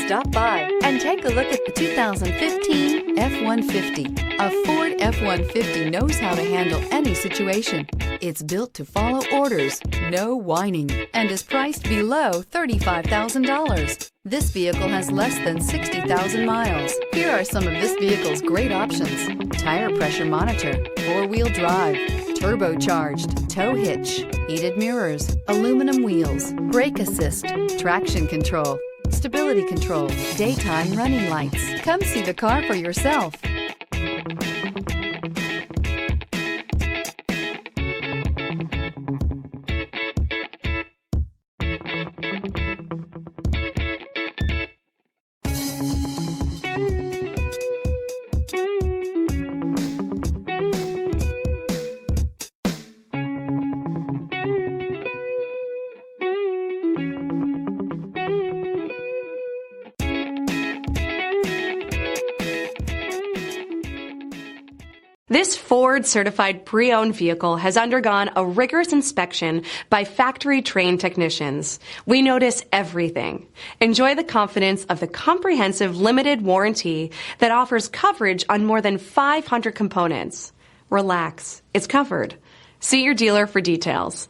Stop by and take a look at the 2015 F-150. A Ford F-150 knows how to handle any situation. It's built to follow orders, no whining, and is priced below $35,000. This vehicle has less than 60,000 miles. Here are some of this vehicle's great options: tire pressure monitor, four-wheel drive, turbocharged, tow hitch, heated mirrors, aluminum wheels, brake assist, traction control, stability control, daytime running lights. Come see the car for yourself. This Ford Certified Pre-Owned vehicle has undergone a rigorous inspection by factory-trained technicians. We notice everything. Enjoy the confidence of the comprehensive limited warranty that offers coverage on more than 500 components. Relax, it's covered. See your dealer for details.